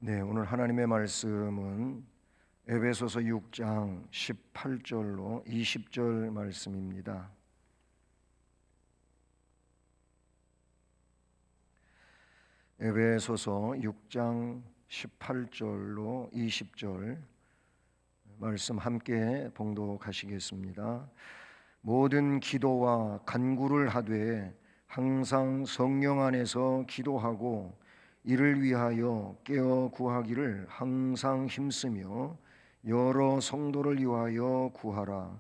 네, 오늘 하나님의 말씀은 에베소서 6장 18절로 20절 말씀입니다. 에베소서 6장 18절로 20절 말씀 함께 봉독하시겠습니다. 모든 기도와 간구를 하되 항상 성령 안에서 기도하고 이를 위하여 깨어 구하기를 항상 힘쓰며 여러 성도를 위하여 구하라.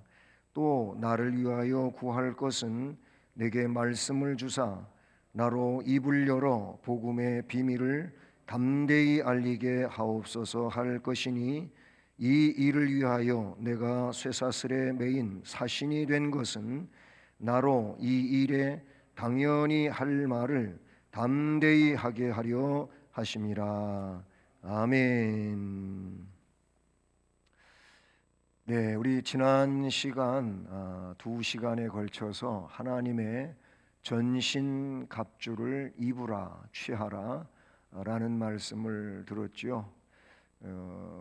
또 나를 위하여 구할 것은 내게 말씀을 주사 나로 입을 열어 복음의 비밀을 담대히 알리게 하옵소서 할 것이니 이 일을 위하여 내가 쇠사슬에 매인 사신이 된 것은 나로 이 일에 당연히 할 말을 담대히 하게 하려 하심이라. 아멘. 네, 우리 지난 시간 2시간에 걸쳐서 하나님의 전신갑주를 입으라 취하라 라는 말씀을 들었죠.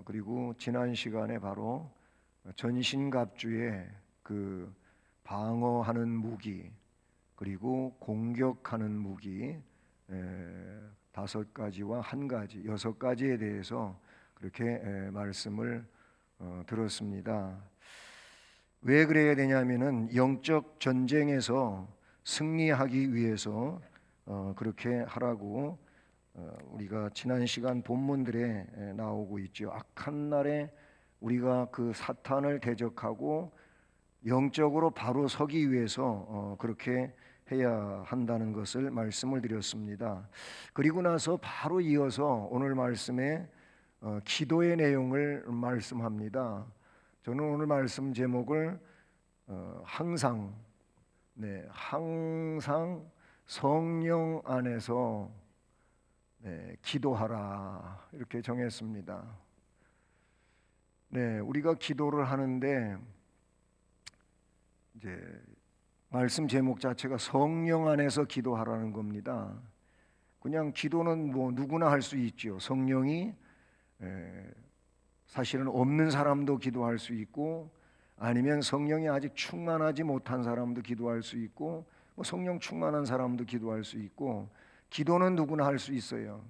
그리고 지난 시간에 바로 전신갑주의 그 방어하는 무기 그리고 공격하는 무기 5가지와 1가지, 6가지에 대해서 그렇게 말씀을 들었습니다. 왜 그래야 되냐면은 영적 전쟁에서 승리하기 위해서 그렇게 하라고 우리가 지난 시간 본문들에 나오고 있죠. 악한 날에 우리가 그 사탄을 대적하고 영적으로 바로 서기 위해서 그렇게 해야 한다는 것을 말씀을 드렸습니다. 그리고 나서 바로 이어서 오늘 말씀에 기도의 내용을 말씀합니다. 저는 오늘 말씀 제목을 항상 성령 안에서 기도하라 이렇게 정했습니다. 네, 우리가 기도를 하는데 이제 말씀 제목 자체가 성령 안에서 기도하라는 겁니다. 그냥 기도는 뭐 누구나 할 수 있죠. 성령이 사실은 없는 사람도 기도할 수 있고 아니면 성령이 아직 충만하지 못한 사람도 기도할 수 있고 뭐 성령 충만한 사람도 기도할 수 있고 기도는 누구나 할 수 있어요.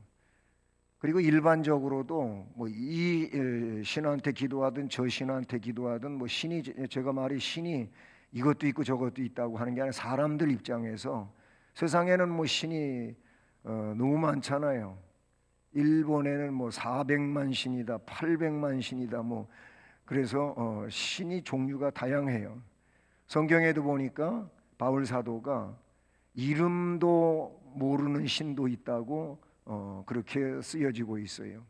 그리고 일반적으로도 뭐 이 신한테 기도하든 저 신한테 기도하든 뭐 제가 말이 신이 이것도 있고 저것도 있다고 하는 게 아니라 사람들 입장에서 세상에는 뭐 신이 너무 많잖아요. 일본에는 뭐 400만 신이다, 800만 신이다, 뭐 그래서 신이 종류가 다양해요. 성경에도 보니까 바울 사도가 이름도 모르는 신도 있다고 그렇게 쓰여지고 있어요.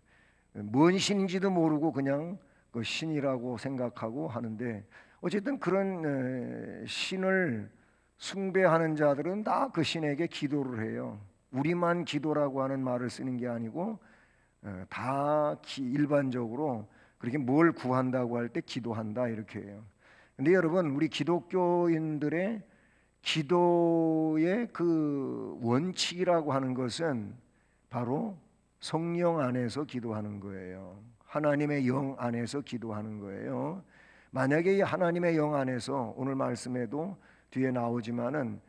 뭔 신인지도 모르고 그냥 그 신이라고 생각하고 하는데 어쨌든 그런 신을 숭배하는 자들은 다 그 신에게 기도를 해요. 우리만 기도라고 하는 말을 쓰는 게 아니고 다 일반적으로 그렇게 뭘 구한다고 할 때 기도한다 이렇게 해요. 근데 여러분 우리 기독교인들의 기도의 그 원칙이라고 하는 것은 바로 성령 안에서 기도하는 거예요. 하나님의 영 안에서 기도하는 거예요. 만약에 이 하나님의 영 안에서 오늘 말씀에도 뒤에 나오지만은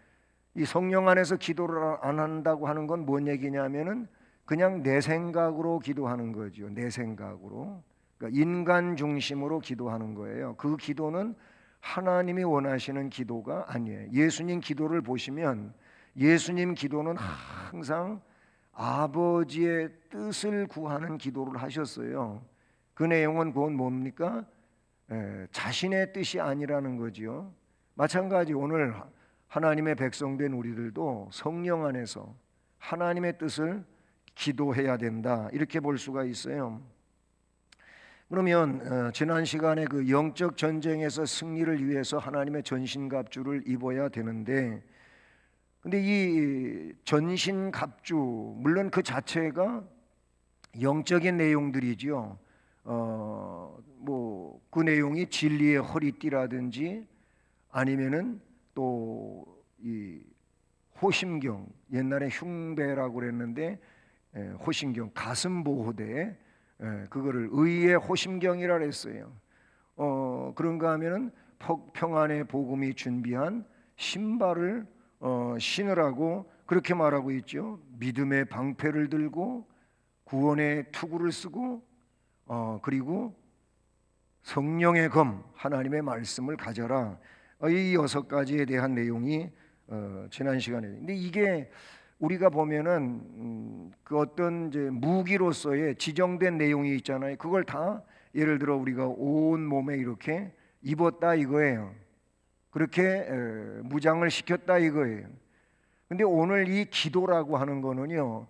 이 성령 안에서 기도를 안 한다고 하는 건 뭔 얘기냐면은 그냥 내 생각으로 기도하는 거죠. 내 생각으로. 그러니까 인간 중심으로 기도하는 거예요. 그 기도는 하나님이 원하시는 기도가 아니에요. 예수님 기도를 보시면 예수님 기도는 항상 아버지의 뜻을 구하는 기도를 하셨어요. 그 내용은 그건 뭡니까? 자신의 뜻이 아니라는 거지요. 마찬가지 오늘 하나님의 백성된 우리들도 성령 안에서 하나님의 뜻을 기도해야 된다 이렇게 볼 수가 있어요. 그러면 지난 시간에 그 영적 전쟁에서 승리를 위해서 하나님의 전신갑주를 입어야 되는데 근데 이 전신갑주 물론 그 자체가 영적인 내용들이지요. 뭐 그 내용이 진리의 허리띠라든지 아니면은 또 이 호심경 옛날에 흉배라고 그랬는데 호심경 가슴 보호대 그거를 의의 호심경이라 했어요. 그런가 하면은 평안의 복음이 준비한 신발을 신으라고 그렇게 말하고 있죠. 믿음의 방패를 들고 구원의 투구를 쓰고 그리고 성령의 검 하나님의 말씀을 가져라. 이 6가지에 대한 내용이 지난 시간에. 근데 이게 우리가 보면은 그 어떤 이제 무기로서의 지정된 내용이 있잖아요. 그걸 다 예를 들어 우리가 온 몸에 이렇게 입었다 이거예요. 그렇게 무장을 시켰다 이거예요. 근데 오늘 이 기도라고 하는 거는요,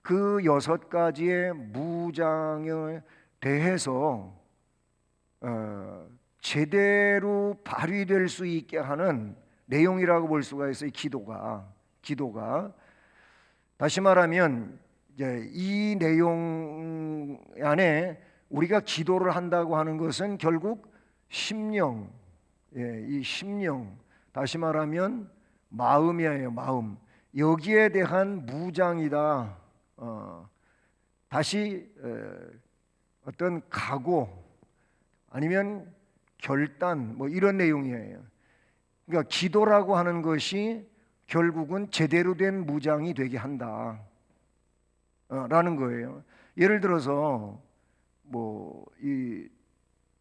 그 6가지의 무장에 대해서 제대로 발휘될 수 있게 하는 내용이라고 볼 수가 있어요. 기도가 다시 말하면 이제 이 내용 안에 우리가 기도를 한다고 하는 것은 결국 심령, 이 심령, 다시 말하면 마음이에요. 마음. 여기에 대한 무장이다. 다시 어떤 각오 아니면 결단 뭐 이런 내용이에요. 그러니까 기도라고 하는 것이 결국은 제대로 된 무장이 되게 한다 라는 거예요. 예를 들어서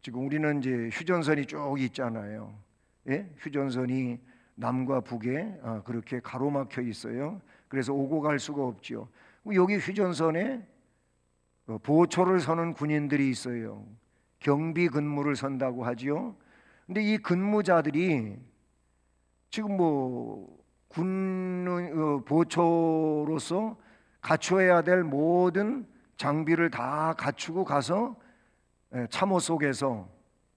지금 우리는 이제 휴전선이 쭉 있잖아요. 예? 휴전선이 남과 북에 그렇게 가로막혀 있어요. 그래서 오고 갈 수가 없죠. 여기 휴전선에 보초를 서는 군인들이 있어요. 경비 근무를 선다고 하지요. 근데 이 근무자들이 지금 군 보초로서 갖춰야 될 모든 장비를 다 갖추고 가서 참호 속에서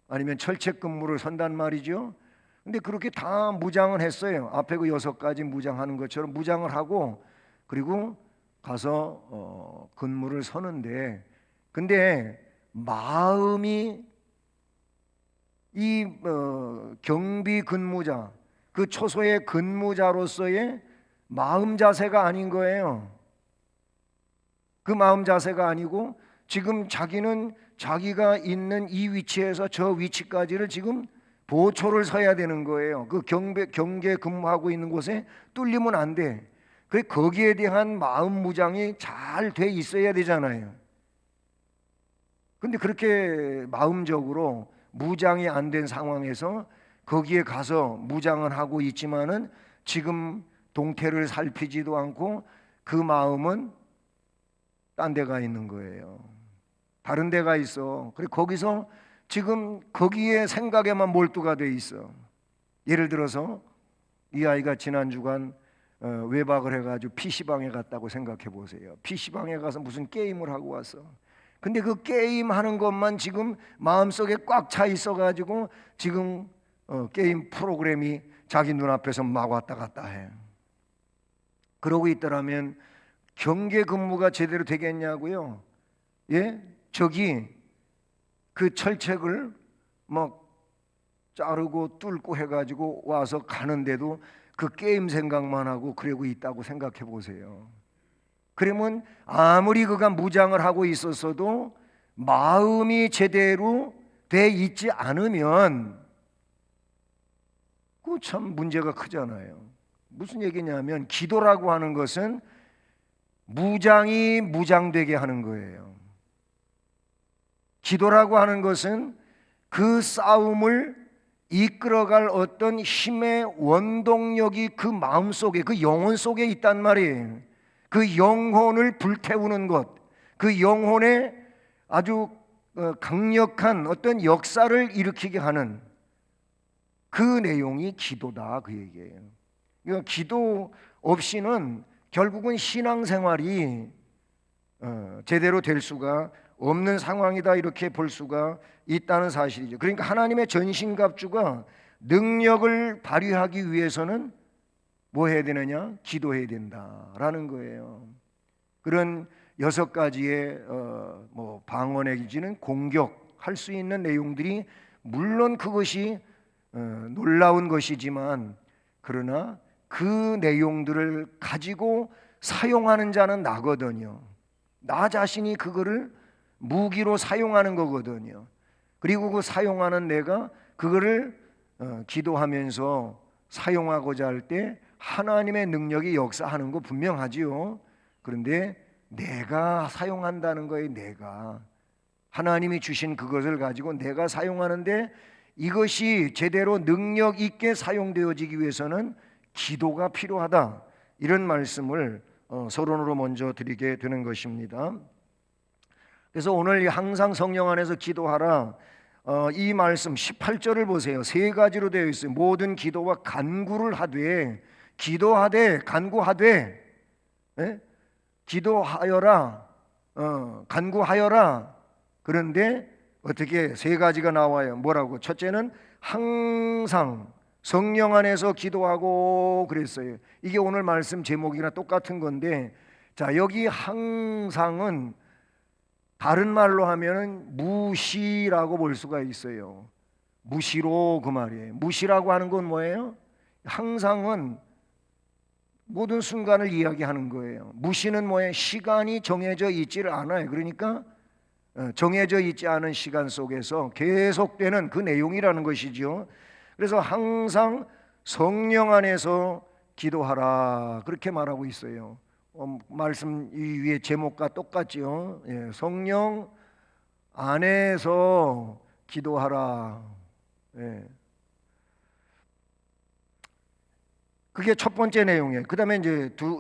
아니면 철책 근무를 선단 말이죠. 근데 그렇게 다 무장을 했어요. 앞에 그 6가지 무장하는 것처럼 무장을 하고 그리고 가서 근무를 서는데, 근데 마음이 이 경비 근무자, 그 초소의 근무자로서의 마음 자세가 아닌 거예요. 그 마음 자세가 아니고 지금 자기는 자기가 있는 이 위치에서 저 위치까지를 지금 보초를 서야 되는 거예요. 그 경계 근무하고 있는 곳에 뚫리면 안 돼. 그래 거기에 대한 마음 무장이 잘 돼 있어야 되잖아요. 근데 그렇게 마음적으로 무장이 안 된 상황에서 거기에 가서 무장을 하고 있지만은 지금 동태를 살피지도 않고 그 마음은 딴 데가 있는 거예요. 다른 데가 있어. 그래 거기서 지금 거기에 생각에만 몰두가 돼 있어. 예를 들어서 이 아이가 지난 주간 외박을 해가지고 PC방에 갔다고 생각해 보세요. PC방에 가서 무슨 게임을 하고 왔어. 근데 그 게임 하는 것만 지금 마음속에 꽉 차 있어가지고 지금 게임 프로그램이 자기 눈앞에서 막 왔다 갔다 해. 그러고 있더라면 경계 근무가 제대로 되겠냐고요? 예? 저기 그 철책을 막 자르고 뚫고 해가지고 와서 가는데도 그 게임 생각만 하고 그러고 있다고 생각해 보세요. 그러면 아무리 그가 무장을 하고 있었어도 마음이 제대로 돼 있지 않으면 그 참 문제가 크잖아요. 무슨 얘기냐면 기도라고 하는 것은 무장이 무장되게 하는 거예요. 기도라고 하는 것은 그 싸움을 이끌어갈 어떤 힘의 원동력이 그 마음 속에, 그 영혼 속에 있단 말이에요. 그 영혼을 불태우는 것, 그 영혼에 아주 강력한 어떤 역사를 일으키게 하는 그 내용이 기도다, 그 얘기예요. 그러니까 기도 없이는 결국은 신앙생활이 제대로 될 수가 없는 상황이다, 이렇게 볼 수가 있다는 사실이죠. 그러니까 하나님의 전신갑주가 능력을 발휘하기 위해서는 뭐 해야 되느냐? 기도해야 된다라는 거예요. 그런 6가지의 방어내지는 공격할 수 있는 내용들이 물론 그것이 놀라운 것이지만, 그러나 그 내용들을 가지고 사용하는 자는 나거든요. 나 자신이 그거를 무기로 사용하는 거거든요. 그리고 그 사용하는 내가 그거를 기도하면서 사용하고자 할 때 하나님의 능력이 역사하는 거 분명하지요. 그런데 내가 사용한다는 거예요. 내가 하나님이 주신 그것을 가지고 내가 사용하는데 이것이 제대로 능력 있게 사용되어지기 위해서는 기도가 필요하다. 이런 말씀을 서론으로 먼저 드리게 되는 것입니다. 그래서 오늘 항상 성령 안에서 기도하라, 이 말씀 18절을 보세요. 세 가지로 되어 있어요. 모든 기도와 간구를 하되, 기도하되 간구하되, 기도하여라, 간구하여라. 그런데 어떻게 세 가지가 나와요. 뭐라고? 첫째는 항상 성령 안에서 기도하고 그랬어요. 이게 오늘 말씀 제목이랑 똑같은 건데, 자, 여기 항상은 다른 말로 하면은 무시라고 볼 수가 있어요. 무시로 그 말이에요. 무시라고 하는 건 뭐예요? 항상은 모든 순간을 이야기하는 거예요. 무시는 뭐예요? 시간이 정해져 있지를 않아요. 그러니까 정해져 있지 않은 시간 속에서 계속되는 그 내용이라는 것이죠. 그래서 항상 성령 안에서 기도하라, 그렇게 말하고 있어요. 말씀 이 위에 제목과 똑같죠. 성령 안에서 기도하라. 그게 첫 번째 내용이에요. 그 다음에 이제 두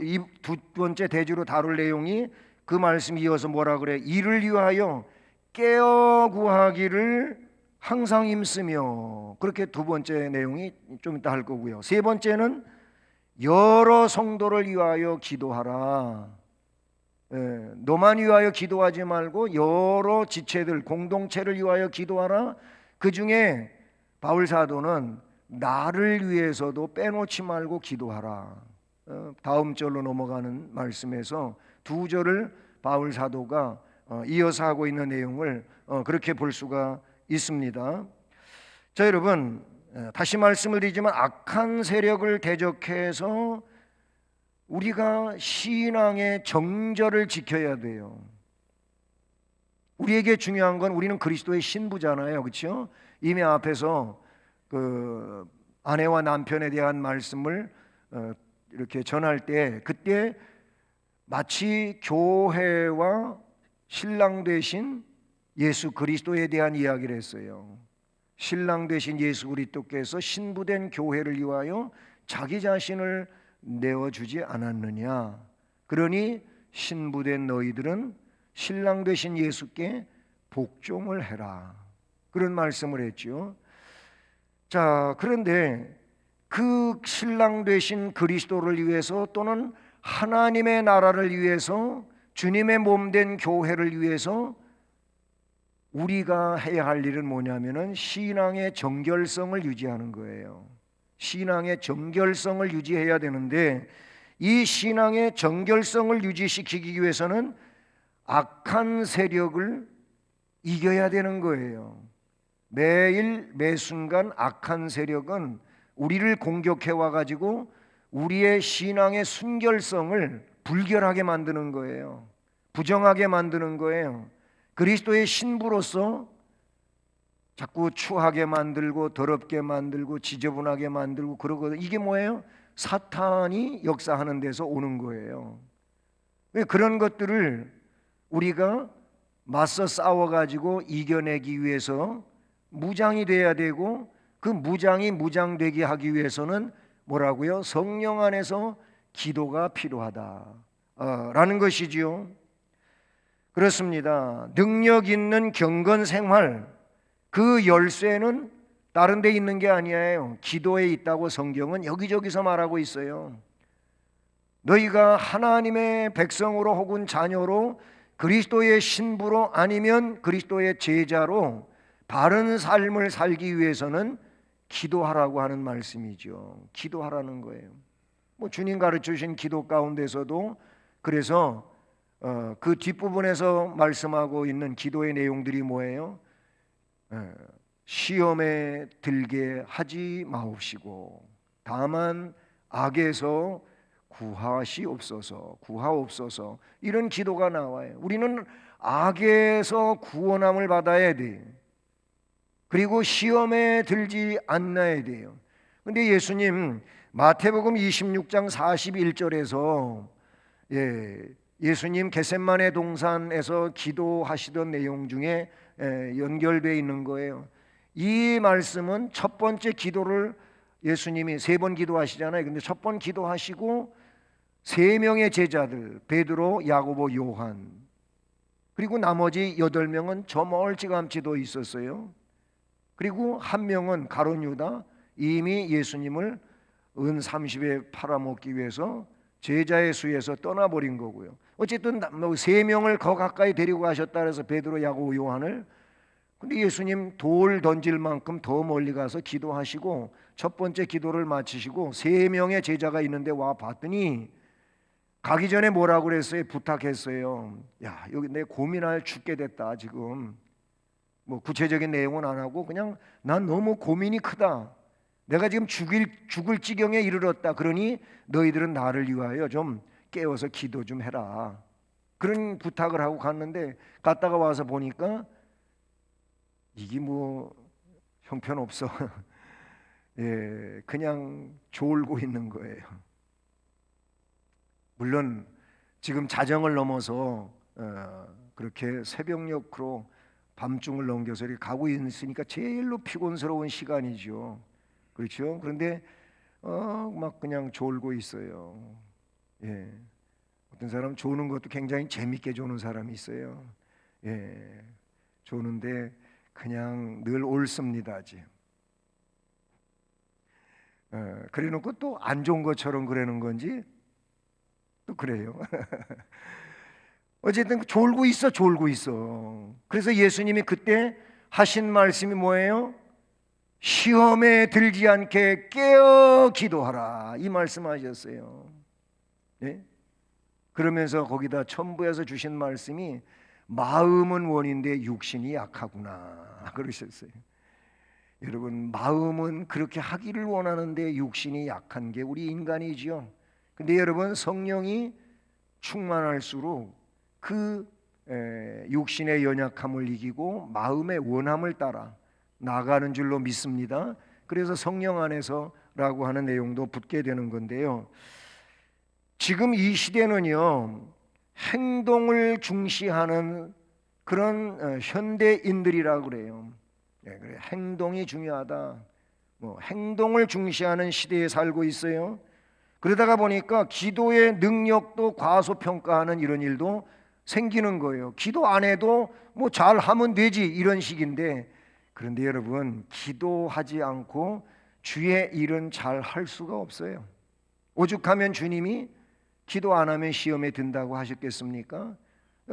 번째 대주로 다룰 내용이 그 말씀 이어서 뭐라 그래? 이를 위하여 깨어 구하기를 항상 힘쓰며, 그렇게 두 번째 내용이 좀 이따 할 거고요. 세 번째는 여러 성도를 위하여 기도하라. 너만 위하여 기도하지 말고 여러 지체들, 공동체를 위하여 기도하라. 그 중에 바울 사도는 나를 위해서도 빼놓지 말고 기도하라. 다음 절로 넘어가는 말씀에서 두 절을 바울 사도가 이어서 하고 있는 내용을 그렇게 볼 수가 있습니다. 자, 여러분, 다시 말씀을 드리지만 악한 세력을 대적해서 우리가 신앙의 정절을 지켜야 돼요. 우리에게 중요한 건 우리는 그리스도의 신부잖아요. 그렇죠? 이미 앞에서 그 아내와 남편에 대한 말씀을 이렇게 전할 때, 그때 마치 교회와 신랑 되신 예수 그리스도에 대한 이야기를 했어요. 신랑 되신 예수 그리스도께서 신부된 교회를 위하여 자기 자신을 내어주지 않았느냐. 그러니 신부된 너희들은 신랑 되신 예수께 복종을 해라. 그런 말씀을 했죠. 자, 그런데 그 신랑 되신 그리스도를 위해서, 또는 하나님의 나라를 위해서, 주님의 몸된 교회를 위해서 우리가 해야 할 일은 뭐냐면은 신앙의 정결성을 유지하는 거예요. 신앙의 정결성을 유지해야 되는데, 이 신앙의 정결성을 유지시키기 위해서는 악한 세력을 이겨야 되는 거예요. 매일 매순간 악한 세력은 우리를 공격해 와가지고 우리의 신앙의 순결성을 불결하게 만드는 거예요. 부정하게 만드는 거예요. 그리스도의 신부로서 자꾸 추하게 만들고 더럽게 만들고 지저분하게 만들고 그러거든요. 이게 뭐예요? 사탄이 역사하는 데서 오는 거예요. 그런 것들을 우리가 맞서 싸워가지고 이겨내기 위해서 무장이 돼야 되고, 그 무장이 무장되게 하기 위해서는 뭐라고요? 성령 안에서 기도가 필요하다 라는 것이지요. 그렇습니다. 능력 있는 경건 생활, 그 열쇠는 다른 데 있는 게 아니에요. 기도에 있다고 성경은 여기저기서 말하고 있어요. 너희가 하나님의 백성으로 혹은 자녀로, 그리스도의 신부로, 아니면 그리스도의 제자로 바른 삶을 살기 위해서는 기도하라고 하는 말씀이죠. 기도하라는 거예요. 뭐 주님 가르쳐 주신 기도 가운데서도 그래서 그 뒷부분에서 말씀하고 있는 기도의 내용들이 뭐예요? 시험에 들게 하지 마옵시고 다만 악에서 구하시옵소서, 구하옵소서, 이런 기도가 나와요. 우리는 악에서 구원함을 받아야 돼. 그리고 시험에 들지 않아야 돼요. 근데 예수님 마태복음 26장 41절에서 예수님 겟세마네 동산에서 기도하시던 내용 중에 연결되어 있는 거예요. 이 말씀은 첫 번째 기도를 예수님이 3번 기도하시잖아요. 근데 첫 번 기도하시고 3명의 제자들 베드로, 야고보, 요한 그리고 나머지 8명은 저 멀찌감치 더 있었어요. 그리고 한 명은 가룟 유다, 이미 예수님을 은 30에 팔아먹기 위해서 제자의 수에서 떠나버린 거고요. 어쨌든 3명을 더 가까이 데리고 가셨다 그래서 베드로, 야고보, 요한을. 근데 예수님 돌 던질 만큼 더 멀리 가서 기도하시고 첫 번째 기도를 마치시고 3명의 제자가 있는데 와 봤더니 가기 전에 뭐라고 그랬어요? 부탁했어요. 야, 여기 내 고민할 죽게 됐다 지금. 뭐 구체적인 내용은 안 하고 그냥 난 너무 고민이 크다. 내가 지금 죽을 지경에 이르렀다. 그러니 너희들은 나를 위하여 좀 깨워서 기도 좀 해라. 그런 부탁을 하고 갔는데 갔다가 와서 보니까 이게 뭐 형편없어. 그냥 졸고 있는 거예요. 물론 지금 자정을 넘어서 그렇게 새벽녘으로 밤중을 넘겨서 이렇게 가고 있으니까 제일로 피곤스러운 시간이죠. 그렇죠? 그런데 막 그냥 졸고 있어요. 어떤 사람 조는 것도 굉장히 재밌게 조는 사람이 있어요. 조는데 그냥 늘 옳습니다지. 그래놓고 또 안 좋은 것처럼 그러는 건지 또 그래요. 어쨌든 졸고 있어. 그래서 예수님이 그때 하신 말씀이 뭐예요? 시험에 들지 않게 깨어 기도하라 이 말씀하셨어요. 그러면서 거기다 첨부해서 주신 말씀이 마음은 원인데 육신이 약하구나 그러셨어요. 여러분 마음은 그렇게 하기를 원하는데 육신이 약한 게 우리 인간이지요. 근데 여러분 성령이 충만할수록 그 육신의 연약함을 이기고 마음의 원함을 따라 나가는 줄로 믿습니다. 그래서 성령 안에서라고 하는 내용도 붙게 되는 건데요. 지금 이 시대는요 행동을 중시하는 그런 현대인들이라고 그래요. 그래, 행동이 중요하다. 행동을 중시하는 시대에 살고 있어요. 그러다가 보니까 기도의 능력도 과소평가하는 이런 일도 생기는 거예요. 기도 안 해도 뭐 잘하면 되지 이런 식인데, 그런데 여러분 기도하지 않고 주의 일은 잘 할 수가 없어요. 오죽하면 주님이 기도 안 하면 시험에 든다고 하셨겠습니까?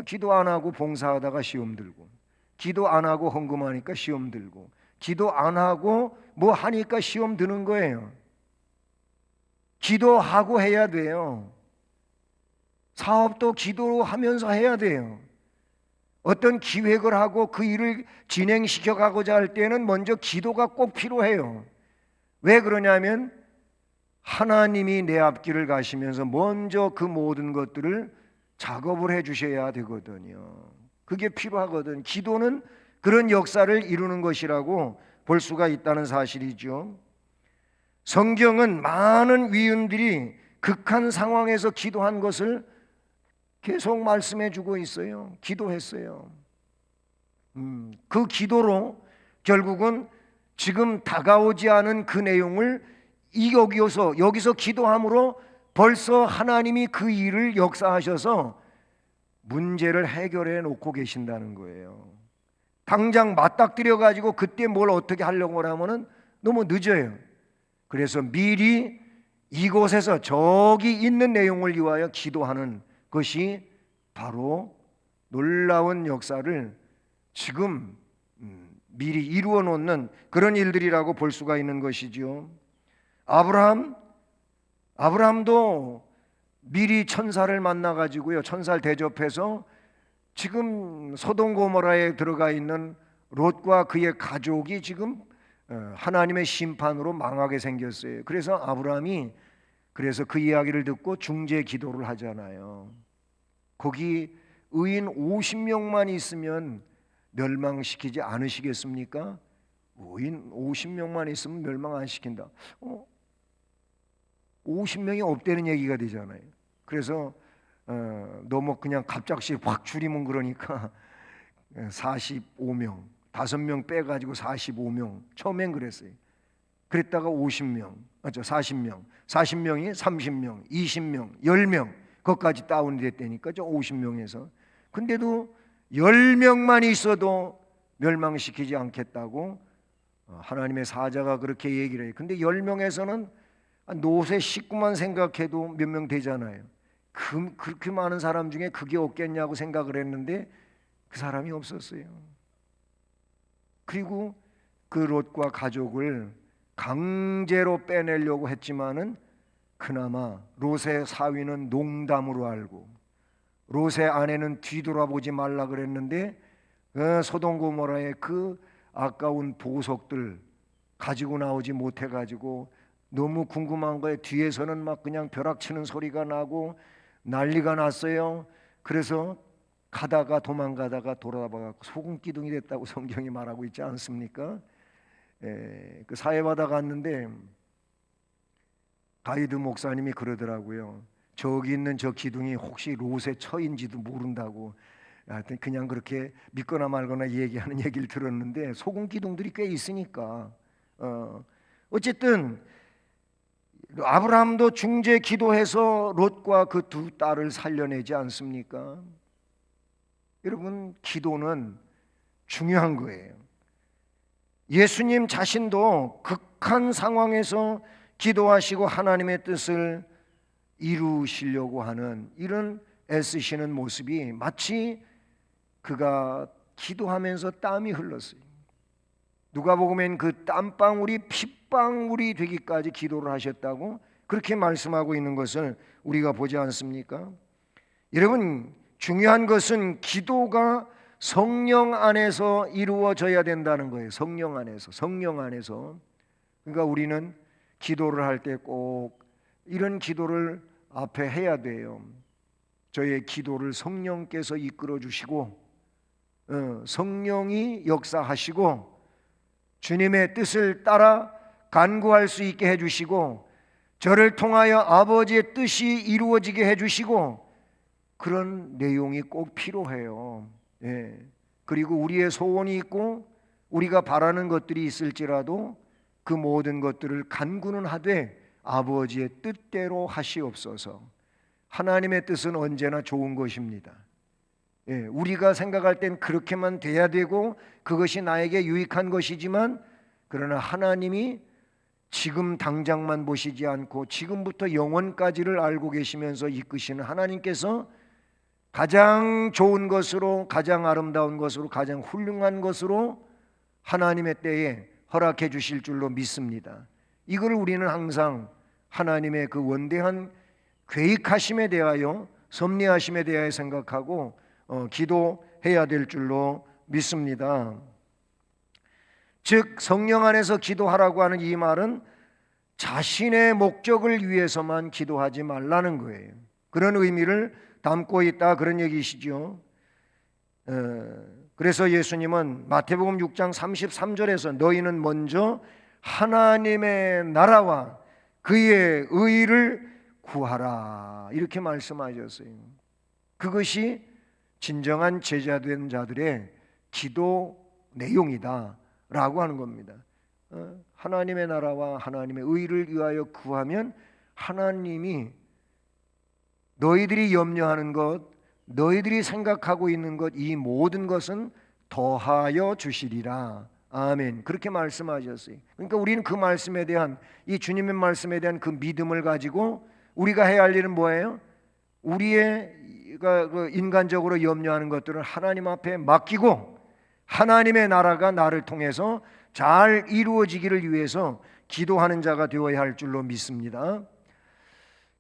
기도 안 하고 봉사하다가 시험 들고, 기도 안 하고 헌금하니까 시험 들고, 기도 안 하고 뭐 하니까 시험 드는 거예요. 기도하고 해야 돼요. 사업도 기도하면서 해야 돼요. 어떤 기획을 하고 그 일을 진행시켜 가고자 할 때는 먼저 기도가 꼭 필요해요. 왜 그러냐면 하나님이 내 앞길을 가시면서 먼저 그 모든 것들을 작업을 해 주셔야 되거든요. 그게 필요하거든. 기도는 그런 역사를 이루는 것이라고 볼 수가 있다는 사실이죠. 성경은 많은 위인들이 극한 상황에서 기도한 것을 계속 말씀해 주고 있어요. 기도했어요. 그 기도로 결국은 지금 다가오지 않은 그 내용을 여기서 기도함으로 벌써 하나님이 그 일을 역사하셔서 문제를 해결해 놓고 계신다는 거예요. 당장 맞닥뜨려 가지고 그때 뭘 어떻게 하려고 하면은 너무 늦어요. 그래서 미리 이곳에서 저기 있는 내용을 위하여 기도하는 것이 바로 놀라운 역사를 지금 미리 이루어 놓는 그런 일들이라고 볼 수가 있는 것이죠. 아브라함도 미리 천사를 만나 가지고요, 천사를 대접해서 지금 소돔 고모라에 들어가 있는 롯과 그의 가족이 지금 하나님의 심판으로 망하게 생겼어요. 그래서 아브라함이 그 이야기를 듣고 중재 기도를 하잖아요. 거기 의인 50명만 있으면 멸망시키지 않으시겠습니까? 의인 50명만 있으면 멸망 안 시킨다. 50명이 없다는 얘기가 되잖아요. 그래서 너무 그냥 갑작스레 확 줄이면 그러니까 45명, 5명 빼가지고 45명. 처음엔 그랬어요. 그랬다가 50명, 맞죠? 40명, 40명이 30명, 20명, 10명, 그것까지 다운이 됐다니까, 저 50명에서. 근데도 10명만 있어도 멸망시키지 않겠다고 하나님의 사자가 그렇게 얘기를 해요. 근데 10명에서는 노세 식구만 생각해도 몇 명 되잖아요. 그렇게 많은 사람 중에 그게 없겠냐고 생각을 했는데 그 사람이 없었어요. 그리고 그 롯과 가족을 강제로 빼내려고 했지만은 그나마 롯의 사위는 농담으로 알고 롯의 아내는 뒤돌아보지 말라 그랬는데 소돔 고모라의 그 아까운 보석들 가지고 나오지 못해 가지고 너무 궁금한 거에 뒤에서는 막 그냥 벼락치는 소리가 나고 난리가 났어요. 그래서 도망가다가 돌아봐갖고 소금 기둥이 됐다고 성경이 말하고 있지 않습니까? 그 사해바다 갔는데 가이드 목사님이 그러더라고요. 저기 있는 저 기둥이 혹시 롯의 처인지도 모른다고. 하여튼 그냥 그렇게 믿거나 말거나 얘기하는 얘기를 들었는데 소금 기둥들이 꽤 있으니까 어쨌든 아브라함도 중재 기도해서 롯과 그 두 딸을 살려내지 않습니까? 여러분, 기도는 중요한 거예요. 예수님 자신도 극한 상황에서 기도하시고 하나님의 뜻을 이루시려고 하는 이런 애쓰시는 모습이 마치 그가 기도하면서 땀이 흘렀어요. 누가복음엔 그 땀방울이 핏방울이 되기까지 기도를 하셨다고 그렇게 말씀하고 있는 것을 우리가 보지 않습니까? 여러분, 중요한 것은 기도가 성령 안에서 이루어져야 된다는 거예요. 성령 안에서. 그러니까 우리는 기도를 할 때 꼭 이런 기도를 앞에 해야 돼요. 저의 기도를 성령께서 이끌어 주시고 성령이 역사하시고 주님의 뜻을 따라 간구할 수 있게 해주시고 저를 통하여 아버지의 뜻이 이루어지게 해주시고 그런 내용이 꼭 필요해요. 그리고 우리의 소원이 있고 우리가 바라는 것들이 있을지라도 그 모든 것들을 간구는 하되 아버지의 뜻대로 하시옵소서. 하나님의 뜻은 언제나 좋은 것입니다. 우리가 생각할 땐 그렇게만 돼야 되고 그것이 나에게 유익한 것이지만 그러나 하나님이 지금 당장만 보시지 않고 지금부터 영원까지를 알고 계시면서 이끄시는 하나님께서 가장 좋은 것으로, 가장 아름다운 것으로, 가장 훌륭한 것으로 하나님의 때에 허락해 주실 줄로 믿습니다. 이걸 우리는 항상 하나님의 그 원대한 계획하심에 대하여, 섭리하심에 대하여 생각하고 기도해야 될 줄로 믿습니다. 즉 성령 안에서 기도하라고 하는 이 말은 자신의 목적을 위해서만 기도하지 말라는 거예요. 그런 의미를 담고 있다, 그런 얘기시죠. 그래서 예수님은 마태복음 6장 33절에서 너희는 먼저 하나님의 나라와 그의 의를 구하라 이렇게 말씀하셨어요. 그것이 진정한 제자된 자들의 기도 내용이다 라고 하는 겁니다. 하나님의 나라와 하나님의 의를 위하여 구하면 하나님이 너희들이 염려하는 것, 너희들이 생각하고 있는 것, 이 모든 것은 더하여 주시리라. 아멘. 그렇게 말씀하셨어요. 그러니까 우리는 그 말씀에 대한, 이 주님의 말씀에 대한 그 믿음을 가지고 우리가 해야 할 일은 뭐예요? 우리의 인간적으로 염려하는 것들을 하나님 앞에 맡기고 하나님의 나라가 나를 통해서 잘 이루어지기를 위해서 기도하는 자가 되어야 할 줄로 믿습니다.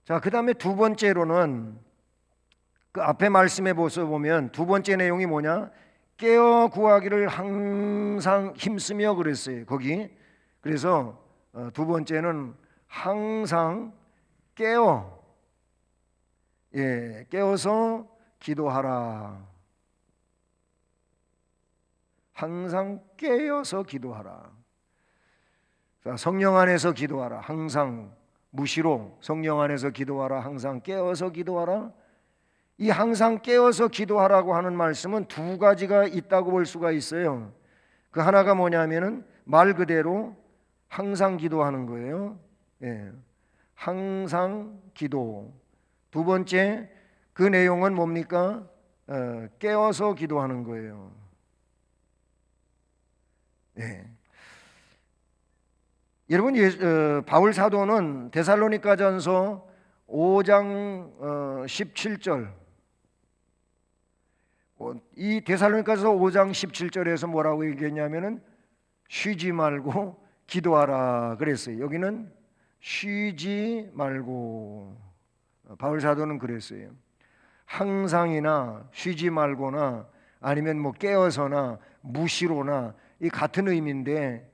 자, 그 다음에 두 번째로는 그 앞에 말씀에 보면 두 번째 내용이 뭐냐? 깨어 구하기를 항상 힘쓰며 그랬어요. 거기. 그래서 두 번째는 항상 깨어서 기도하라. 항상 깨어서 기도하라. 성령 안에서 기도하라. 항상 무시로 성령 안에서 기도하라. 항상 깨어서 기도하라. 이 항상 깨어서 기도하라고 하는 말씀은 두 가지가 있다고 볼 수가 있어요. 그 하나가 뭐냐면은 말 그대로 항상 기도하는 거예요. 예. 항상 기도. 두 번째 그 내용은 뭡니까? 깨어서 기도하는 거예요. 예. 여러분, 바울 사도는 데살로니가전서 5장 17절, 이 데살로니가서 5장 17절에서 뭐라고 얘기했냐면은 쉬지 말고 기도하라 그랬어요. 여기는 쉬지 말고, 바울 사도는 그랬어요. 항상이나 쉬지 말고나 아니면 뭐 깨어서나 무시로나 이 같은 의미인데,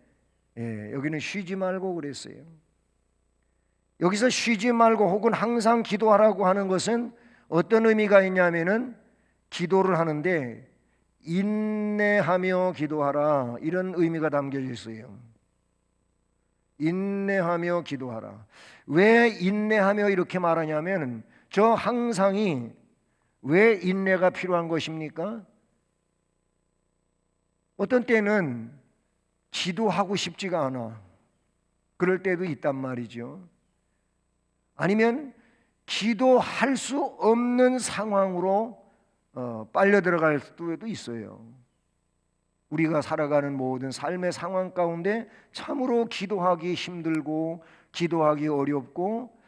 여기는 쉬지 말고 그랬어요. 여기서 쉬지 말고 혹은 항상 기도하라고 하는 것은 어떤 의미가 있냐면은 기도를 하는데 인내하며 기도하라, 이런 의미가 담겨져 있어요. 인내하며 기도하라. 왜 인내하며 이렇게 말하냐면, 저 항상이 왜 인내가 필요한 것입니까? 어떤 때는 기도하고 싶지가 않아. 그럴 때도 있단 말이죠. 아니면 기도할 수 없는 상황으로 빨려 들어갈 수도 있어요. 우리가 살아가는 모든 삶의 상황 가운데 참으로 기도하기 힘들고 기도하기 어렵고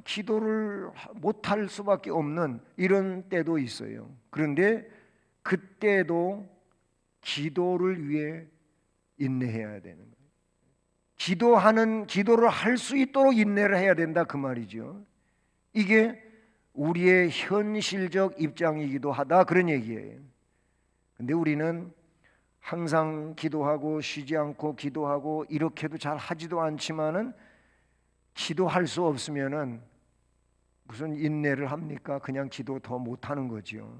기도를 못할 수밖에 없는 이런 때도 있어요. 그런데 그때도 기도를 위해 인내해야 되는 거예요. 기도를 할 수 있도록 인내를 해야 된다, 그 말이죠. 이게 우리의 현실적 입장이기도 하다, 그런 얘기예요. 근데 우리는 항상 기도하고 쉬지 않고 기도하고 이렇게도 잘 하지도 않지만은 기도할 수 없으면은 무슨 인내를 합니까? 그냥 기도 더 못하는 거죠.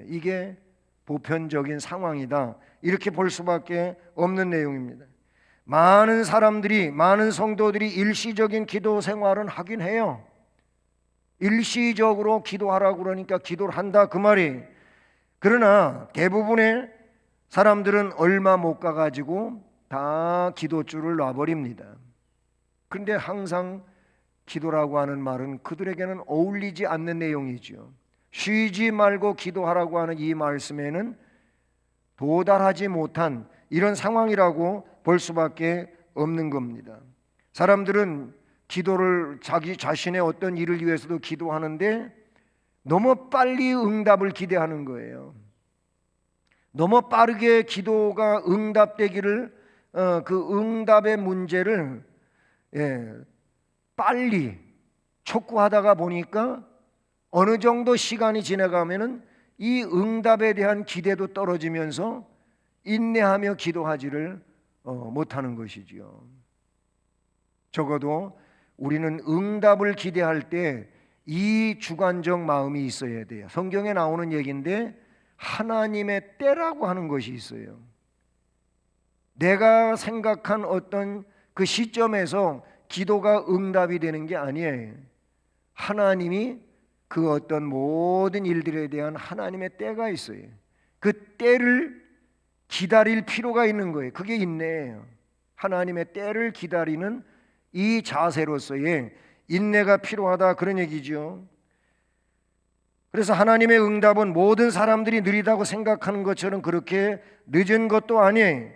이게 보편적인 상황이다, 이렇게 볼 수밖에 없는 내용입니다. 많은 사람들이, 많은 성도들이 일시적인 기도 생활은 하긴 해요. 일시적으로 기도하라고 그러니까 기도를 한다, 그 말이. 그러나 대부분의 사람들은 얼마 못 가가지고 다 기도줄을 놔버립니다. 그런데 항상 기도라고 하는 말은 그들에게는 어울리지 않는 내용이죠. 쉬지 말고 기도하라고 하는 이 말씀에는 도달하지 못한 이런 상황이라고 볼 수밖에 없는 겁니다. 사람들은 기도를 자기 자신의 어떤 일을 위해서도 기도하는데 너무 빨리 응답을 기대하는 거예요. 너무 빠르게 기도가 응답되기를, 그 응답의 문제를 빨리 촉구하다가 보니까 어느 정도 시간이 지나가면은 이 응답에 대한 기대도 떨어지면서 인내하며 기도하지를 못하는 것이지요. 적어도 우리는 응답을 기대할 때 이 주관적 마음이 있어야 돼요. 성경에 나오는 얘기인데 하나님의 때라고 하는 것이 있어요. 내가 생각한 어떤 그 시점에서 기도가 응답이 되는 게 아니에요. 하나님이 그 어떤 모든 일들에 대한 하나님의 때가 있어요. 그 때를 기다릴 필요가 있는 거예요. 그게 인내예요. 하나님의 때를 기다리는 이 자세로서의 인내가 필요하다, 그런 얘기죠. 그래서 하나님의 응답은 모든 사람들이 느리다고 생각하는 것처럼 그렇게 늦은 것도 아니에요.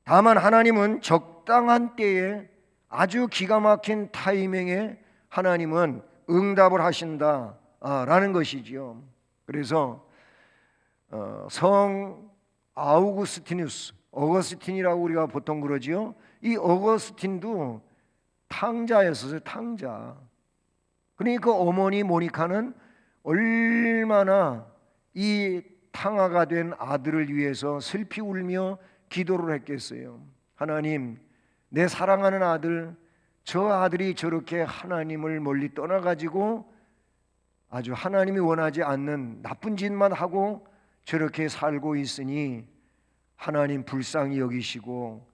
다만 하나님은 적당한 때에 아주 기가 막힌 타이밍에 하나님은 응답을 하신다라는 것이지요. 그래서 성 아우구스티누스, 어거스틴이라고 우리가 보통 그러지요. 이 어거스틴도 탕자였어요. 탕자. 그러니까 어머니 모니카는 얼마나 이 탕아가 된 아들을 위해서 슬피 울며 기도를 했겠어요. 하나님, 내 사랑하는 아들, 저 아들이 저렇게 하나님을 멀리 떠나가지고 아주 하나님이 원하지 않는 나쁜 짓만 하고 저렇게 살고 있으니 하나님 불쌍히 여기시고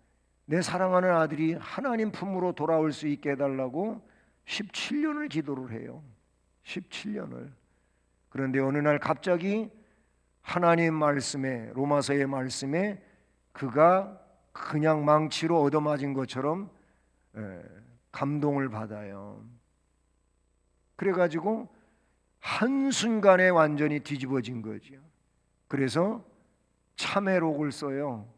내 사랑하는 아들이 하나님 품으로 돌아올 수 있게 해달라고 17년을 기도를 해요. 17년을. 그런데 어느 날 갑자기 하나님 말씀에, 로마서의 말씀에 그가 그냥 망치로 얻어맞은 것처럼 감동을 받아요. 그래가지고 한순간에 완전히 뒤집어진 거죠. 그래서 참회록을 써요.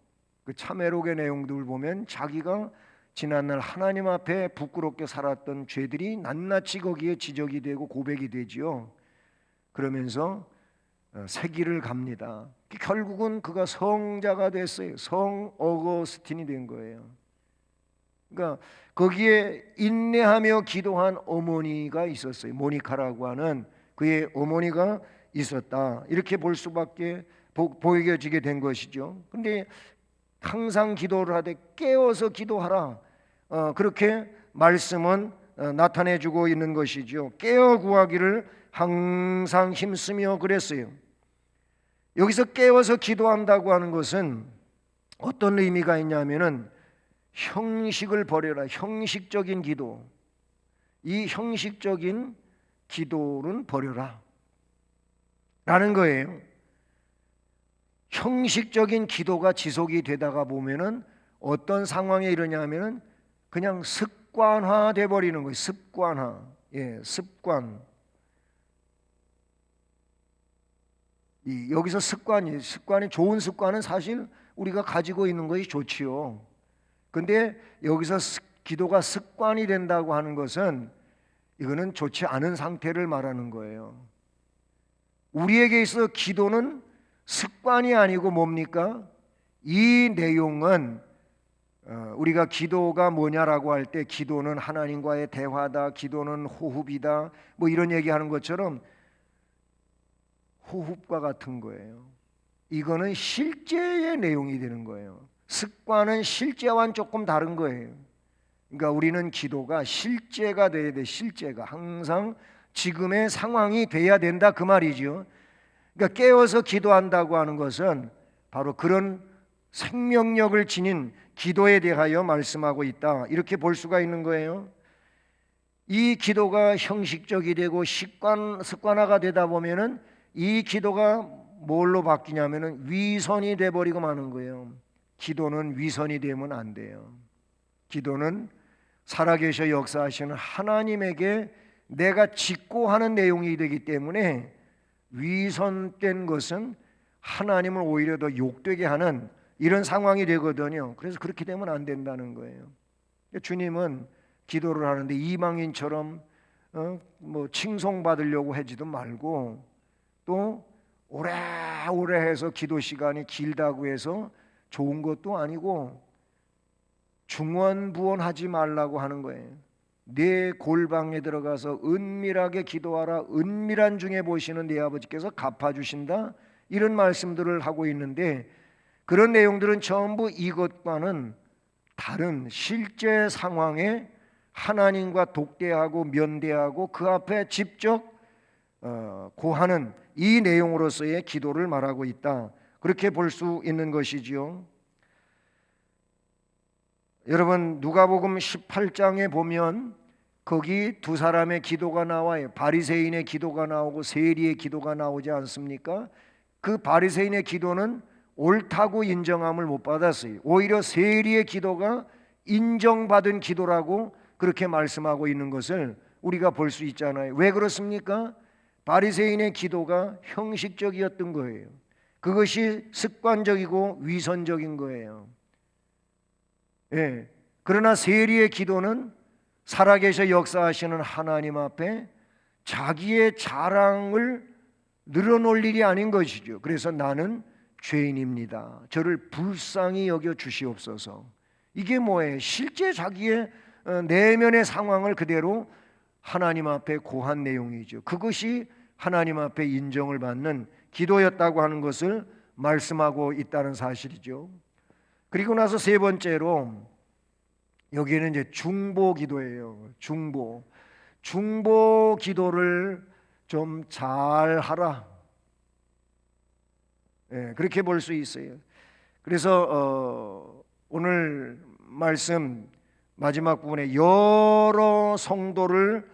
그 참회록의 내용들을 보면 자기가 지난날 하나님 앞에 부끄럽게 살았던 죄들이 낱낱이 거기에 지적이 되고 고백이 되지요. 그러면서 세기를 갑니다. 결국은 그가 성자가 됐어요. 성 어거스틴이 된 거예요. 그러니까 거기에 인내하며 기도한 어머니가 있었어요. 모니카라고 하는 그의 어머니가 있었다. 이렇게 볼 수밖에 보여지게 된 것이죠. 그런데 항상 기도를 하되 깨어서 기도하라. 그렇게 말씀은 나타내주고 있는 것이죠. 깨어 구하기를 항상 힘쓰며 그랬어요. 여기서 깨어서 기도한다고 하는 것은 어떤 의미가 있냐면은 형식을 버려라. 형식적인 기도. 이 형식적인 기도는 버려라 라는 거예요. 형식적인 기도가 지속이 되다가 보면은 어떤 상황에 이르냐면은 그냥 습관화돼 버리는 거예요. 습관화. 습관. 여기서 습관이 좋은 습관은 사실 우리가 가지고 있는 것이 좋지요. 근데 여기서 기도가 습관이 된다고 하는 것은 이거는 좋지 않은 상태를 말하는 거예요. 우리에게 있어 기도는 습관이 아니고 뭡니까? 이 내용은 우리가 기도가 뭐냐라고 할 때 기도는 하나님과의 대화다, 기도는 호흡이다, 뭐 이런 얘기하는 것처럼 호흡과 같은 거예요. 이거는 실제의 내용이 되는 거예요. 습관은 실제와는 조금 다른 거예요. 그러니까 우리는 기도가 실제가 돼야 돼. 실제가 항상 지금의 상황이 돼야 된다 그 말이죠. 그러니까 깨어서 기도한다고 하는 것은 바로 그런 생명력을 지닌 기도에 대하여 말씀하고 있다. 이렇게 볼 수가 있는 거예요. 이 기도가 형식적이 되고 습관화가 되다 보면은 이 기도가 뭘로 바뀌냐면은 위선이 돼 버리고 마는 거예요. 기도는 위선이 되면 안 돼요. 기도는 살아계셔 역사하시는 하나님에게 내가 짓고 하는 내용이 되기 때문에 위선된 것은 하나님을 오히려 더 욕되게 하는 이런 상황이 되거든요. 그래서 그렇게 되면 안 된다는 거예요. 주님은 기도를 하는데 이방인처럼 뭐 칭송받으려고 하지도 말고 또 오래오래 해서 기도 시간이 길다고 해서 좋은 것도 아니고 중언부언하지 말라고 하는 거예요. 내 골방에 들어가서 은밀하게 기도하라. 은밀한 중에 보시는 네 아버지께서 갚아주신다. 이런 말씀들을 하고 있는데 그런 내용들은 전부 이것과는 다른 실제 상황에 하나님과 독대하고 면대하고 그 앞에 직접 고하는 이 내용으로서의 기도를 말하고 있다. 그렇게 볼 수 있는 것이지요. 여러분 누가복음 18장에 보면 거기 두 사람의 기도가 나와요. 바리새인의 기도가 나오고 세리의 기도가 나오지 않습니까? 그 바리새인의 기도는 옳다고 인정함을 못 받았어요. 오히려 세리의 기도가 인정받은 기도라고 그렇게 말씀하고 있는 것을 우리가 볼 수 있잖아요. 왜 그렇습니까? 바리새인의 기도가 형식적이었던 거예요. 그것이 습관적이고 위선적인 거예요. 그러나 세리의 기도는 살아계셔 역사하시는 하나님 앞에 자기의 자랑을 늘어놓을 일이 아닌 것이죠. 그래서 나는 죄인입니다. 저를 불쌍히 여겨 주시옵소서. 이게 뭐예요? 실제 자기의 내면의 상황을 그대로 하나님 앞에 고한 내용이죠. 그것이 하나님 앞에 인정을 받는 기도였다고 하는 것을 말씀하고 있다는 사실이죠. 그리고 나서 세 번째로 여기에는 이제 중보 기도예요. 중보 기도를 좀 잘하라. 예, 그렇게 볼 수 있어요. 그래서 오늘 말씀 마지막 부분에 여러 성도를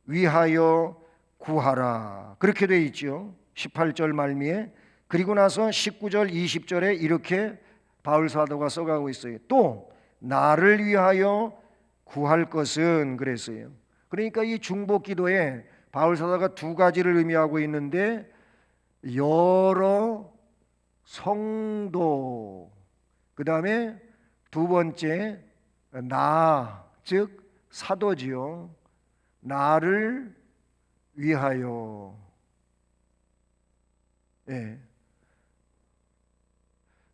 위하여 구하라 그렇게 되어 있죠. 18절 말미에. 그리고 나서 19절 20절에 이렇게 바울 사도가 써가고 있어요. 또 나를 위하여 구할 것은 그랬어요. 그러니까 이 중보 기도에 바울 사도가 두 가지를 의미하고 있는데, 여러 성도, 그 다음에 두 번째 나, 즉 사도지요. 나를 위하여. 예.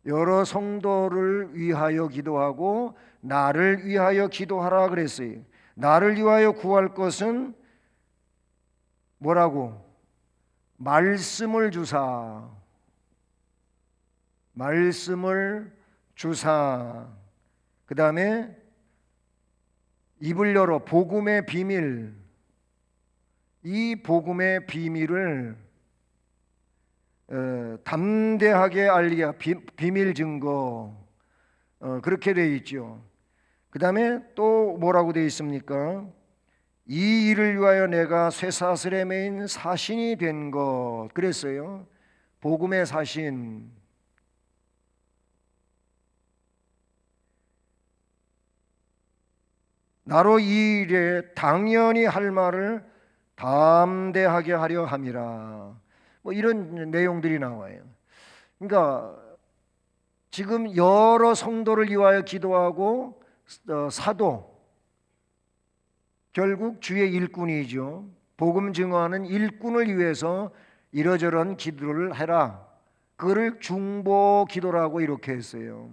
여러 성도를 위하여 기도하고 나를 위하여 기도하라 그랬어요. 나를 위하여 구할 것은 뭐라고? 말씀을 주사. 말씀을 주사. 그 다음에 입을 열어 복음의 비밀. 이 복음의 비밀을 담대하게 알리야. 비밀 증거. 그렇게 되어 있죠. 그 다음에 또 뭐라고 되어 있습니까? 이 일을 위하여 내가 쇠사슬에 매인 사신이 된 것 그랬어요. 복음의 사신. 나로 이 일에 당연히 할 말을 담대하게 하려 함이라. 뭐 이런 내용들이 나와요. 그러니까 지금 여러 성도를 위하여 기도하고 사도, 결국 주의 일꾼이죠. 복음 증거하는 일꾼을 위해서 이러저런 기도를 해라. 그거를 중보 기도라고 이렇게 했어요.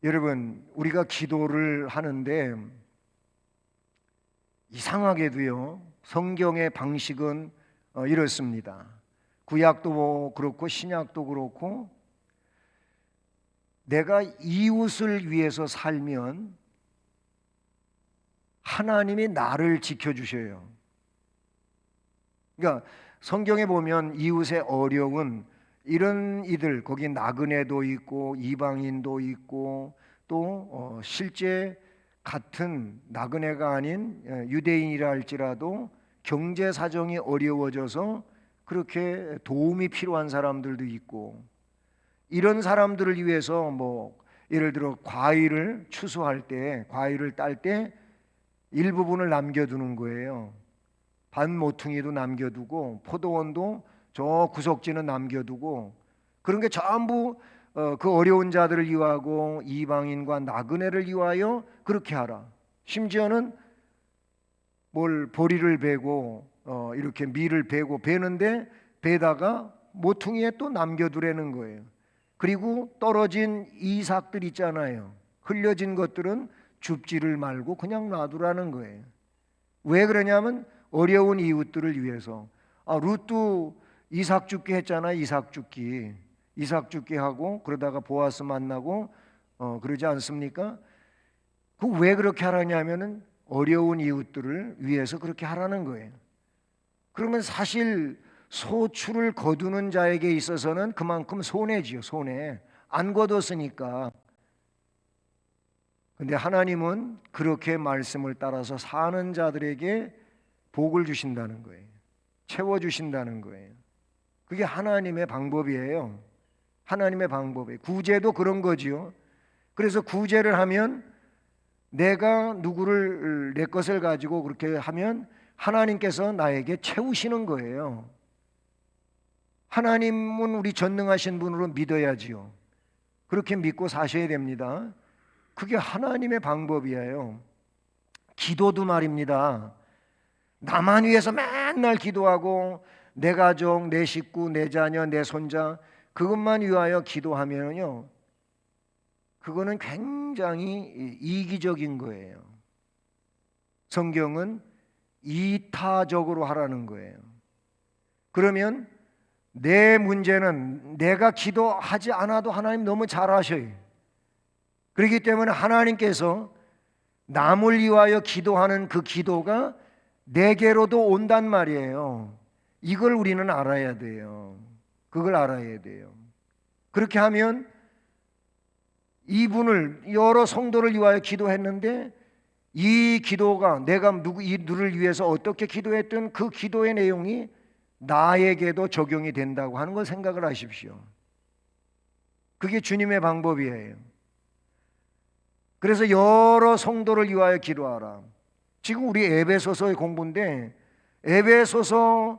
여러분, 우리가 기도를 하는데 이상하게도요, 성경의 방식은 이렇습니다. 구약도 그렇고 신약도 그렇고, 내가 이웃을 위해서 살면 하나님이 나를 지켜주셔요. 그러니까 성경에 보면 이웃의 어려운 이런 이들, 거기 나그네도 있고 이방인도 있고 또 실제 같은 나그네가 아닌 유대인이라 할지라도 경제 사정이 어려워져서 그렇게 도움이 필요한 사람들도 있고, 이런 사람들을 위해서 뭐 예를 들어 과일을 추수할 때, 과일을 딸 때 일부분을 남겨두는 거예요. 반 모퉁이도 남겨두고 포도원도 저 구석지는 남겨두고, 그런 게 전부 그 어려운 자들을 위하고 이방인과 나그네를 위하여 그렇게 하라. 심지어는 뭘 보리를 베고 이렇게 밀을 베고 베는데 베다가 모퉁이에 또 남겨두라는 거예요. 그리고 떨어진 이삭들 있잖아요. 흘려진 것들은 줍지를 말고 그냥 놔두라는 거예요. 왜 그러냐면 어려운 이웃들을 위해서. 룻도 이삭 죽기 했잖아. 이삭 죽기 하고 그러다가 보아스 만나고 그러지 않습니까? 그 왜 그렇게 하라냐면은 어려운 이웃들을 위해서 그렇게 하라는 거예요. 그러면 사실 소출을 거두는 자에게 있어서는 그만큼 손해지요. 손해. 안 거뒀으니까. 근데 하나님은 그렇게 말씀을 따라서 사는 자들에게 복을 주신다는 거예요. 채워주신다는 거예요. 그게 하나님의 방법이에요. 하나님의 방법이에요. 구제도 그런 거지요. 그래서 구제를 하면 내가 누구를 내 것을 가지고 그렇게 하면 하나님께서 나에게 채우시는 거예요. 하나님은 우리 전능하신 분으로 믿어야지요. 그렇게 믿고 사셔야 됩니다. 그게 하나님의 방법이에요. 기도도 말입니다. 나만 위해서 맨날 기도하고 내 가족, 내 식구, 내 자녀, 내 손자 그것만 위하여 기도하면요, 그거는 굉장히 이기적인 거예요. 성경은 이타적으로 하라는 거예요. 그러면 내 문제는 내가 기도하지 않아도 하나님 너무 잘 아셔요. 그렇기 때문에 하나님께서 남을 위하여 기도하는 그 기도가 내게로도 온단 말이에요. 이걸 우리는 알아야 돼요. 그걸 알아야 돼요. 그렇게 하면 이분을, 여러 성도를 위하여 기도했는데 이 기도가 내가 이들을 위해서 어떻게 기도했던 그 기도의 내용이 나에게도 적용이 된다고 하는 걸 생각을 하십시오. 그게 주님의 방법이에요. 그래서 여러 성도를 위하여 기도하라. 지금 우리 에베소서의 공부인데 에베소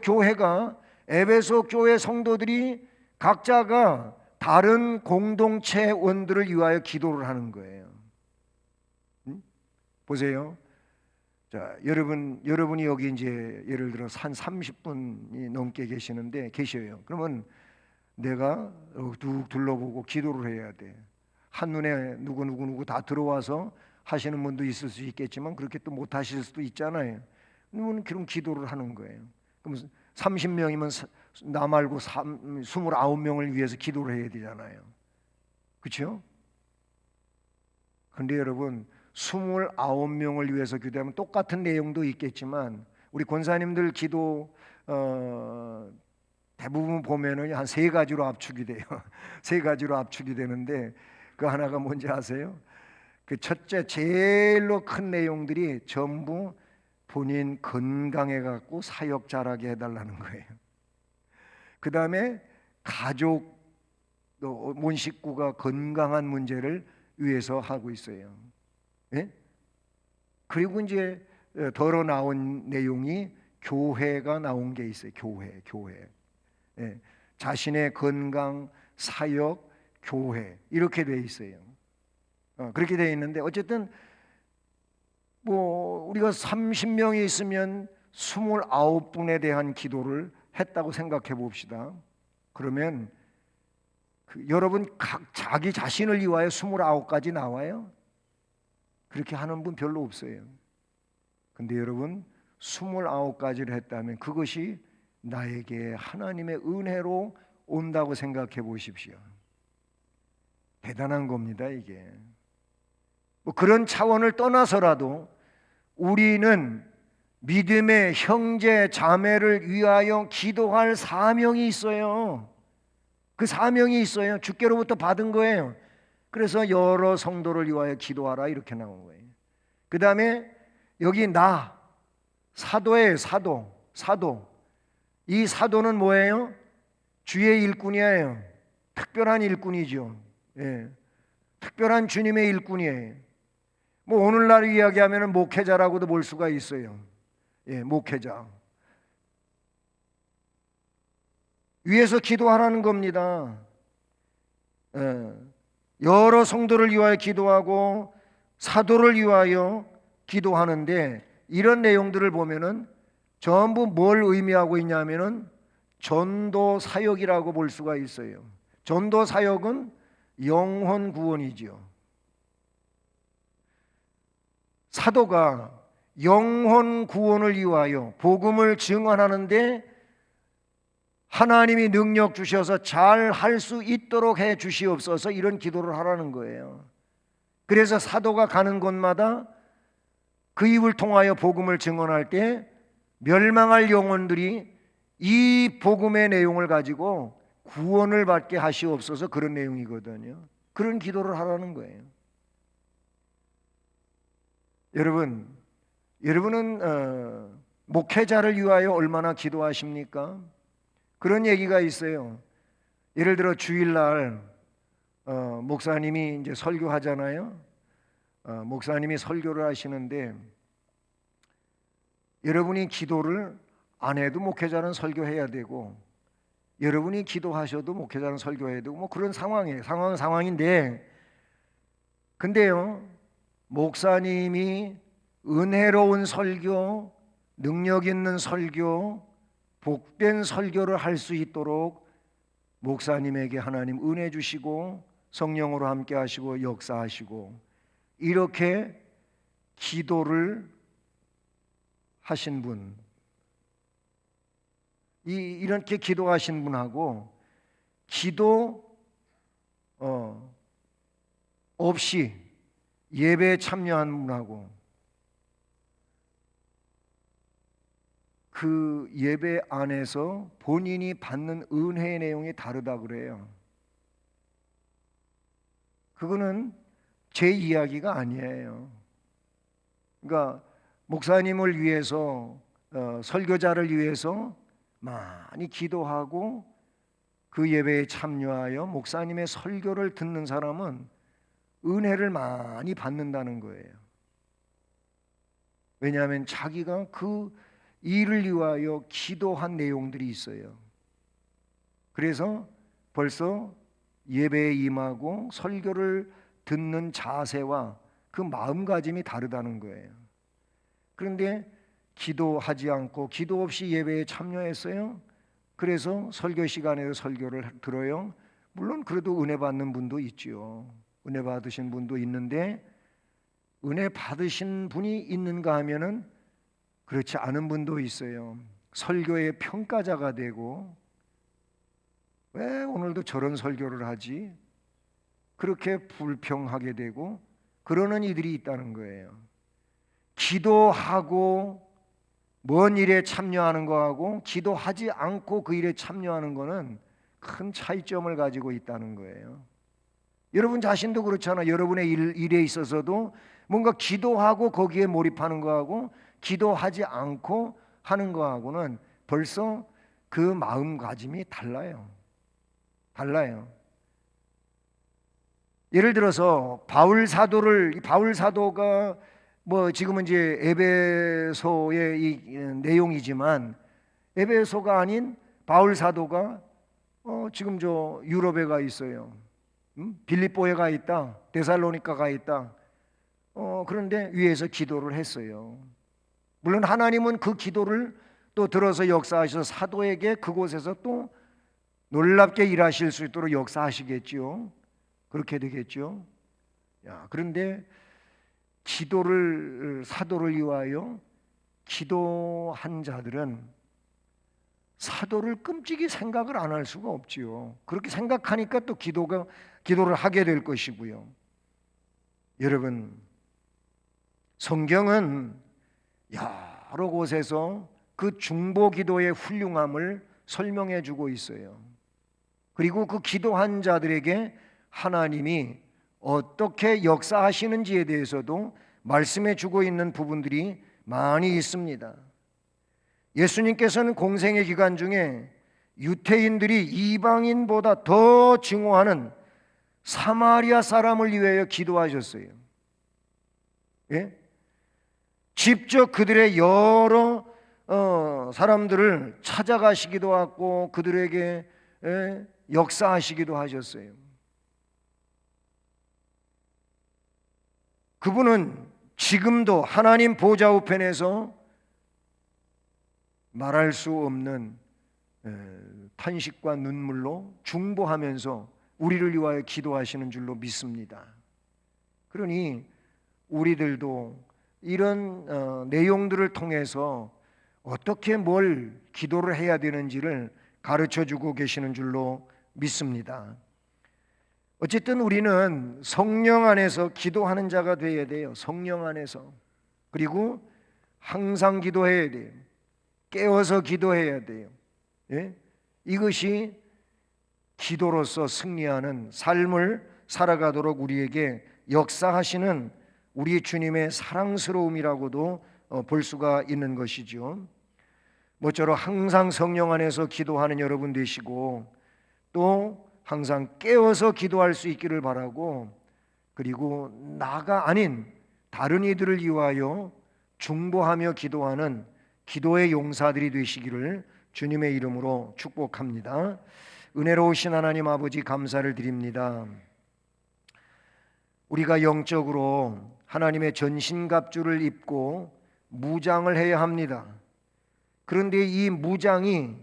교회가, 에베소 교회 성도들이 각자가 다른 공동체원들을 위하여 기도를 하는 거예요. 보세요. 자, 여러분이 여기 이제 예를 들어 한 30분이 넘게 계셔요. 그러면 내가 쭉 둘러보고 기도를 해야 돼. 한눈에 누구 다 들어와서 하시는 분도 있을 수 있겠지만 그렇게 또 못 하실 수도 있잖아요. 그럼 기도를 하는 거예요. 그럼 30명이면 나 말고 29명을 위해서 기도를 해야 되잖아요. 그렇죠? 근데 여러분 29명을 위해서 기도하면 똑같은 내용도 있겠지만 우리 권사님들 기도 대부분 보면은 한 세 가지로 압축이 돼요. 세 가지로 압축이 되는데 그 하나가 뭔지 아세요? 그 첫째, 제일로 큰 내용들이 전부 본인 건강해 갖고 사역 잘하게 해달라는 거예요. 그 다음에 가족, 온 식구가 건강한 문제를 위해서 하고 있어요. 예? 그리고 이제 덜어 나온 내용이 교회가 나온 게 있어요. 교회. 예. 자신의 건강, 사역, 교회 이렇게 돼 있어요. 그렇게 돼 있는데 어쨌든 뭐 우리가 30명이 있으면 29분에 대한 기도를 했다고 생각해 봅시다. 그러면 여러분 각 자기 자신을 위하여 29가지 나와요? 그렇게 하는 분 별로 없어요. 근데 여러분 29가지를 했다면 그것이 나에게 하나님의 은혜로 온다고 생각해 보십시오. 대단한 겁니다, 이게. 뭐 그런 차원을 떠나서라도 우리는 믿음의 형제 자매를 위하여 기도할 사명이 있어요. 그 사명이 있어요. 주께로부터 받은 거예요. 그래서 여러 성도를 위하여 기도하라 이렇게 나온 거예요. 그 다음에 여기 사도예요. 사도. 이 사도는 뭐예요? 주의 일꾼이에요. 특별한 일꾼이죠. 예. 특별한 주님의 일꾼이에요. 뭐 오늘날 이야기하면 목회자라고도 볼 수가 있어요. 예, 목회자. 위해서 기도하라는 겁니다. 예. 여러 성도를 위하여 기도하고 사도를 위하여 기도하는데 이런 내용들을 보면은 전부 뭘 의미하고 있냐면은 전도 사역이라고 볼 수가 있어요. 전도 사역은 영혼 구원이지요. 사도가 영혼 구원을 위하여 복음을 증언하는데 하나님이 능력 주셔서 잘 할 수 있도록 해 주시옵소서 이런 기도를 하라는 거예요. 그래서 사도가 가는 곳마다 그 입을 통하여 복음을 증언할 때 멸망할 영혼들이 이 복음의 내용을 가지고 구원을 받게 하시옵소서 그런 내용이거든요. 그런 기도를 하라는 거예요. 여러분은 목회자를 위하여 얼마나 기도하십니까? 그런 얘기가 있어요. 예를 들어 주일날 목사님이 이제 설교하잖아요. 목사님이 설교를 하시는데 여러분이 기도를 안 해도 목회자는 설교해야 되고 여러분이 기도하셔도 목회자는 설교해야 되고 뭐 그런 상황이에요. 상황인데 근데요 목사님이 은혜로운 설교, 능력 있는 설교, 복된 설교를 할 수 있도록 목사님에게 하나님 은혜 주시고 성령으로 함께 하시고 역사하시고 이렇게 기도를 하신 분, 이렇게 기도하신 분하고 기도 없이 예배에 참여한 분하고 그 예배 안에서 본인이 받는 은혜의 내용이 다르다 그래요. 그거는 제 이야기가 아니에요. 그러니까 목사님을 위해서 설교자를 위해서 많이 기도하고 그 예배에 참여하여 목사님의 설교를 듣는 사람은 은혜를 많이 받는다는 거예요. 왜냐하면 자기가 그 일을 위하여 기도한 내용들이 있어요. 그래서 벌써 예배에 임하고 설교를 듣는 자세와 그 마음가짐이 다르다는 거예요. 그런데 기도하지 않고 기도 없이 예배에 참여했어요. 그래서 설교 시간에 설교를 들어요. 물론 그래도 은혜 받는 분도 있지요. 은혜 받으신 분도 있는데, 은혜 받으신 분이 있는가 하면은 그렇지 않은 분도 있어요. 설교의 평가자가 되고, 왜 오늘도 저런 설교를 하지? 그렇게 불평하게 되고 그러는 이들이 있다는 거예요. 기도하고 먼 일에 참여하는 거하고 기도하지 않고 그 일에 참여하는 거는 큰 차이점을 가지고 있다는 거예요. 여러분 자신도 그렇잖아요. 여러분의 일에 있어서도 뭔가 기도하고 거기에 몰입하는 거하고 기도하지 않고 하는 거하고는 벌써 그 마음가짐이 달라요. 예를 들어서 바울 사도가 뭐 지금은 이제 에베소의 이 내용이지만, 에베소가 아닌 바울 사도가 지금 저 유럽에 가 있어요. 빌립보에 가 있다, 데살로니가 있다. 그런데 위에서 기도를 했어요. 물론 하나님은 그 기도를 또 들어서 역사하셔서 사도에게 그곳에서 또 놀랍게 일하실 수 있도록 역사하시겠지요. 그렇게 되겠죠. 그런데 사도를 위하여 기도한 자들은 사도를 끔찍이 생각을 안 할 수가 없지요. 그렇게 생각하니까 또 기도를 하게 될 것이고요. 여러분, 성경은 여러 곳에서 그 중보 기도의 훌륭함을 설명해 주고 있어요. 그리고 그 기도한 자들에게 하나님이 어떻게 역사하시는지에 대해서도 말씀해 주고 있는 부분들이 많이 있습니다. 예수님께서는 공생의 기간 중에 유태인들이 이방인보다 더 증오하는 사마리아 사람을 위하여 기도하셨어요. 예? 직접 그들의 여러 사람들을 찾아가시기도 하고 그들에게 역사하시기도 하셨어요. 그분은 지금도 하나님 보좌 우편에서 말할 수 없는 탄식과 눈물로 중보하면서 우리를 위하여 기도하시는 줄로 믿습니다. 그러니 우리들도 이런 내용들을 통해서 어떻게 뭘 기도를 해야 되는지를 가르쳐주고 계시는 줄로 믿습니다. 어쨌든 우리는 성령 안에서 기도하는 자가 되어야 돼요. 성령 안에서. 그리고 항상 기도해야 돼요. 깨어서 기도해야 돼요. 예? 이것이 기도로서 승리하는 삶을 살아가도록 우리에게 역사하시는 우리 주님의 사랑스러움이라고도 볼 수가 있는 것이죠. 모쪼록 항상 성령 안에서 기도하는 여러분 되시고, 또 항상 깨어서 기도할 수 있기를 바라고, 그리고 나가 아닌 다른 이들을 위하여 중보하며 기도하는 기도의 용사들이 되시기를 주님의 이름으로 축복합니다. 은혜로우신 하나님 아버지, 감사를 드립니다. 우리가 영적으로 하나님의 전신갑주를 입고 무장을 해야 합니다. 그런데 이 무장이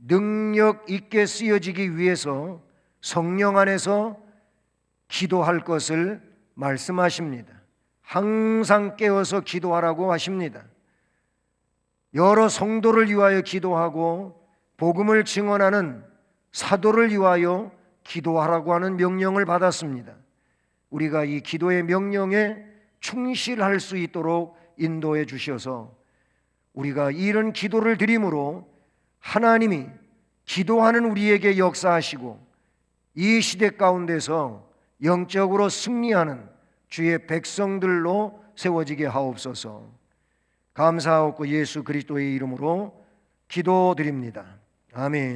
능력 있게 쓰여지기 위해서 성령 안에서 기도할 것을 말씀하십니다. 항상 깨어서 기도하라고 하십니다. 여러 성도를 위하여 기도하고 복음을 증언하는 사도를 위하여 기도하라고 하는 명령을 받았습니다. 우리가 이 기도의 명령에 충실할 수 있도록 인도해 주셔서 우리가 이런 기도를 드림으로 하나님이 기도하는 우리에게 역사하시고 이 시대 가운데서 영적으로 승리하는 주의 백성들로 세워지게 하옵소서. 감사하옵고 예수 그리스도의 이름으로 기도드립니다. 아멘.